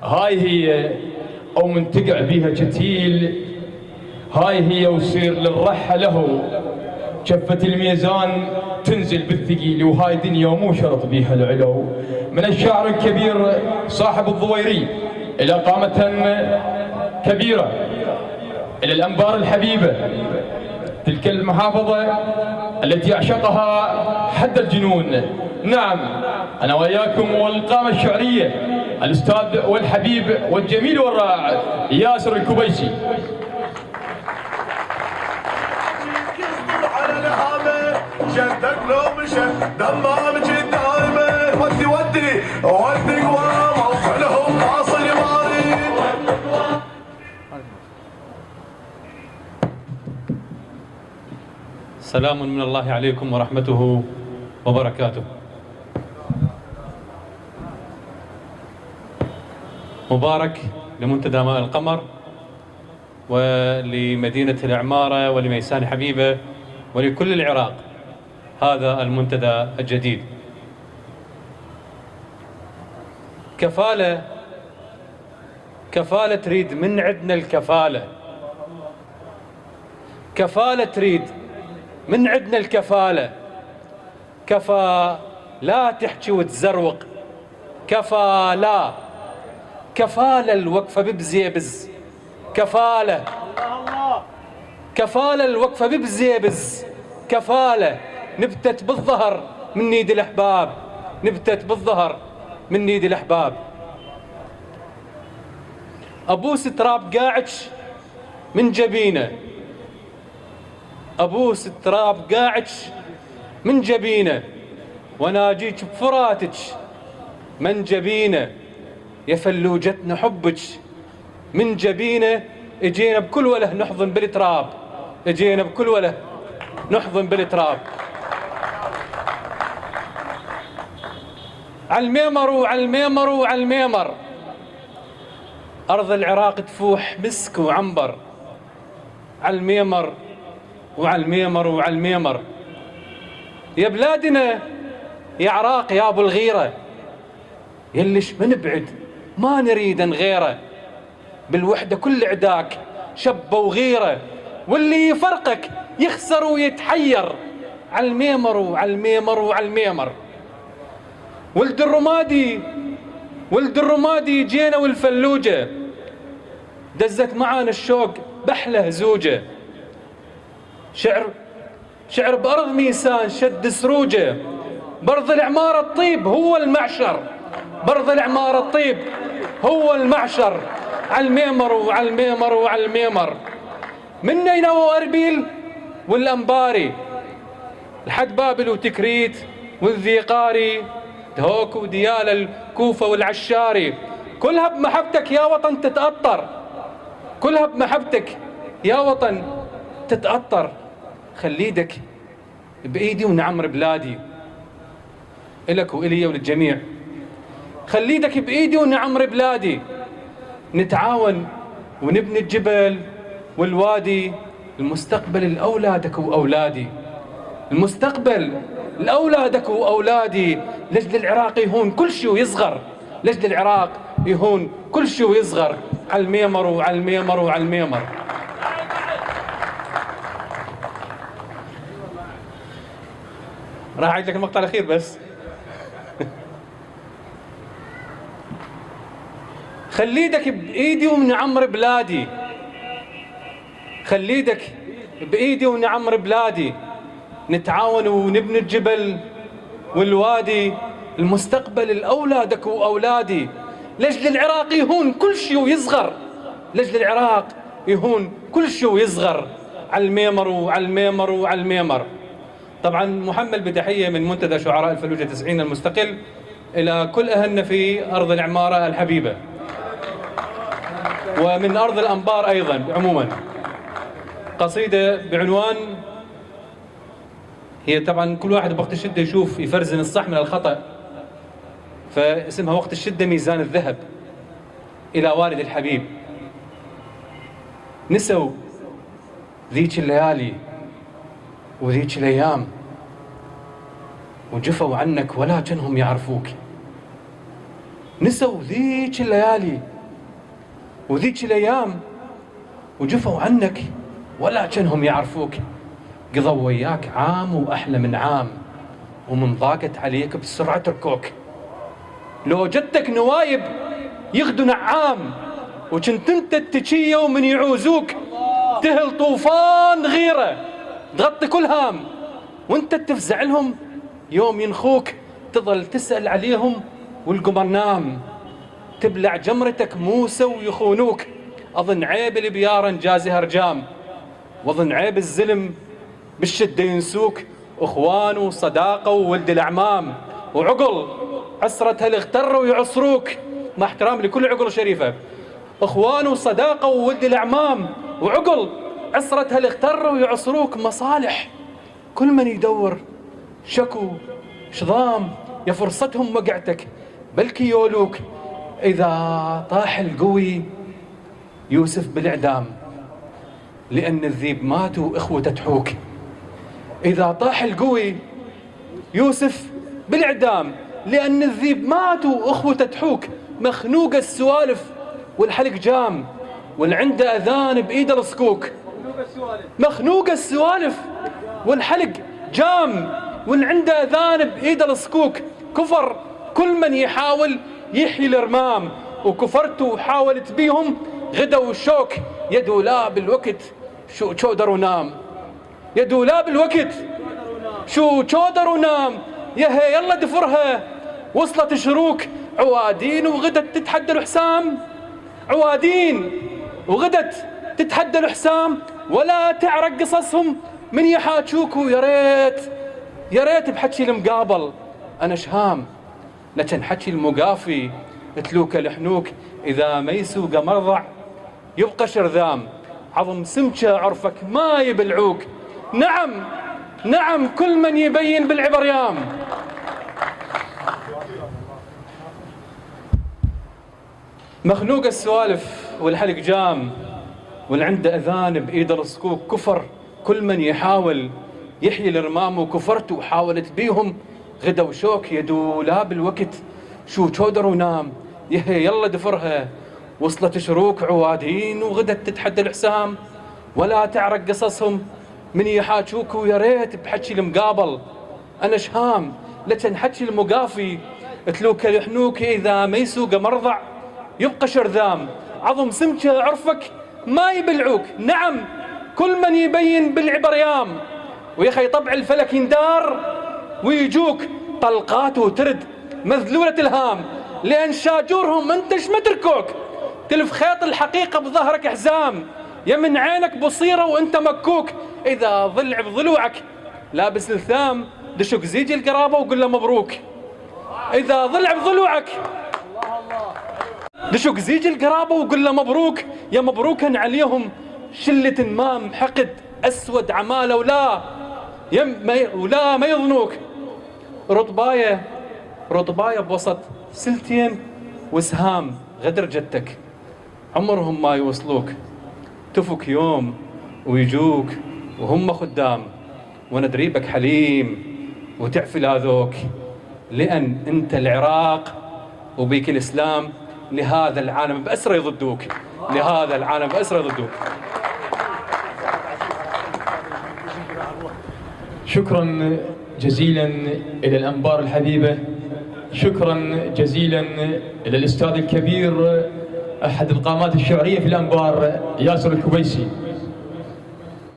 هاي هي أو من تقع بيها كتيل، هاي هي وصير للرحة له كفة الميزان تنزل بالثقيل، وهاي دنيا ومو شرط بيها العلو. من الشاعر الكبير صاحب الضويري إلى قامة كبيرة، إلى الأنبار الحبيبة، تلك المحافظة التي أعشقها حد الجنون. نعم، أنا وياكم والقامة الشعرية الأستاذ والحبيب والجميل والرائع ياسر الكبيسي. جدك لو مشى دمامك دايمه ودي ودي قوام وفلهم واصل ماري. سلام من الله عليكم ورحمته وبركاته. مبارك لمنتدى ماء القمر ولمدينة العمارة ولميسان حبيبة ولكل العراق هذا المنتدى الجديد. كفالة تريد من عندنا الكفالة، كفالة تريد من عندنا الكفالة. كفى لا تحكي وتزروق، كفى لا كفالة الوقفة ببزيبز، كفالة كفالة الوقفة ببزيبز، كفالة نبتت بالظهر من نيد الأحباب، نبتت بالظهر من نيد الأحباب. أبوس تراب قاعدش من جبينه، أبوس تراب قاعدش من جبينه، وناجيك بفراتك من جبينه. يا فلوجتنا حبك من جبينه، اجينا بكل وله نحضن بالتراب، اجينا بكل وله نحضن بالتراب. عالميمر وعالميمر وعالميمر، أرض العراق تفوح مسك وعنبر. عالميمر وعالميمر وعالميمر، يا بلادنا يا عراق يا أبو الغيرة، يلش من بعد ما نريد غيره. بالوحدة كل عداك شبة وغيرة، واللي يفرقك يخسر ويتحير. عالميمر وعالميمر وعالميمر، ولد الرمادي ولد الرمادي جينا والفلوجة، دزت معانا الشوق بحله زوجة. شعر بأرض ميسان شد سروجه، برض العمارة الطيب هو المعشر، برض العمارة الطيب هو المعشر. عالميمر وعالميمر وعالميمر، من نينوى وأربيل والأنباري لحد بابل وتكريت والذيقاري، دهوك وديال الكوفة والعشاري. كلها بمحبتك يا وطن تتأطر، كلها بمحبتك يا وطن تتأطر. خليدك بإيدي ونعمر بلادي، إلك وإلي وللجميع. خليدك بإيدي ونعمر بلادي، نتعاون ونبني الجبل والوادي. المستقبل لأولادك وأولادي، المستقبل لأولادك وأولادي. لجل العراق يهون كل شيء ويصغر، لجل العراق يهون كل شيء ويصغر. عالميمر وعالميمر وعالميمر. راح أعيد لك المقطع الأخير بس. خليدك بإيدي ونعمر بلادي، خليدك بإيدي ونعمر بلادي. نتعاون ونبني الجبل والوادي. المستقبل لأولادك وأولادي. لجل العراق يهون كل شيء ويصغر، لجل العراق يهون كل شيء ويصغر. عالميمر وعالميمر وعالميمر. طبعا محمل بتحية من منتدى شعراء الفلوجة 90 المستقل إلى كل أهلنا في أرض العمارة الحبيبة، ومن أرض الأنبار أيضا عموما. قصيدة بعنوان، هي طبعا كل واحد بوقت الشدة يشوف يفرزن الصح من الخطأ، فاسمها وقت الشدة ميزان الذهب. إلى والد الحبيب، نسوا ذيك الليالي وذيك الأيام، وجفوا عنك ولا كانهم يعرفوك. نسوا ذيك الليالي وذيك الأيام وجفوا عنك ولا كانهم يعرفوك. قضوا وياك عام وأحلى من عام، ومن ضاقت عليك بسرعة تركوك. لو جدك نوايب يغدو نعام، وكنت انت التشية ومن يعوزوك تهل طوفان غيرة تغطي كل هام، وانت تفزع لهم يوم ينخوك تظل تسأل عليهم والقمر نام. تبلع جمرتك موسى ويخونوك، أظن عيب البيار انجازها رجام، وأظن عيب الزلم بالشدة ينسوك. أخوان وصداقة وولد الأعمام وعقل عسرة هالاغتر ويعصروك، مع احترام لكل عقل شريفة. أخوان وصداقة وولد الأعمام وعقل عسرة هالاغتر ويعصروك. مصالح كل من يدور شكو شظام، يا فرصتهم وقعتك بلكي يولوك. إذا طاح القوي يوسف بالإعدام، لأن الذيب ماتوا إخوته تحوك. إذا طاح القوي يوسف بالإعدام، لأن الذيب ماتوا إخوته تحوك. مخنوق السوالف والحلق جام، والعنده أذان بإيده الصكوك. مخنوق السوالف والحلق جام، والعنده أذان بإيده الصكوك. كفر كل من يحاول يحيي الرمام، وكفرت وحاولت بيهم غدا والشوك. يدو لا بالوقت شو تشودر ونام، يدو لا بالوقت شو تشودر ونام. يا هي يلا دفرها وصلت شروك. عوادين وغدت تتحدى الحسام، عوادين وغدت تتحدى الحسام، ولا تعرق قصصهم من يحاجوك. ويا ريت يا ريت بحكي المقابل أنا شهام، لكن حكي المقافي تلوك لحنوك. إذا ما يسوق مرضع يبقى شرذام، عظم سمكة عرفك ما يبلعوك. نعم نعم كل من يبين بالعبريام. مخنوق السوالف والحلق جام، والعنده أذان بإيد الصكوك. كفر كل من يحاول يحيي الرمام، وكفرت وحاولت بيهم غدا وشوك. يدو لا بالوقت شو تشودر ونام، يهي يلا دفرها وصلت شروك. عوادين وغدت تتحدى الحسام، ولا تعرق قصصهم من يحاجوك. ويا ريت بحكي المقابل أنا شهام، لكن حكي المقافي تلوك لحنوك. إذا ما يسوق مرضع يبقى شرذام، عظم سمكة عرفك ما يبلعوك. نعم كل من يبين بالعبريام، ويخي طبع الفلك يندار ويجوك طلقات وترد مذلولة الهام. لأن شاجورهم انتش ما تركوك، تلف خيط الحقيقة بظهرك حزام. يا من عينك بصيرة وانت مكوك. إذا ضلع بضلوعك لابس لثام، دشك زيج القرابة وقل له مبروك. إذا ضلع بضلوعك دشك زيج القرابة وقل له مبروك. يا مبروكا عليهم شلة مام حقد أسود عمالة، ولا ما يظنوك. رطباية بوسط سلتين وسهام غدر جدتك، عمرهم ما يوصلوك. تفك يوم ويجوك وهم خدام، وانا دريبك حليم وتعفي لاذوك. لأن انت العراق وبيك الإسلام، لهذا العالم بأسره يضدوك، لهذا العالم بأسره يضدوك. شكرا جزيلا إلى الأنبار الحبيبة، شكرا جزيلا إلى الأستاذ الكبير أحد القامات الشعرية في الأنبار ياسر الكبيسي.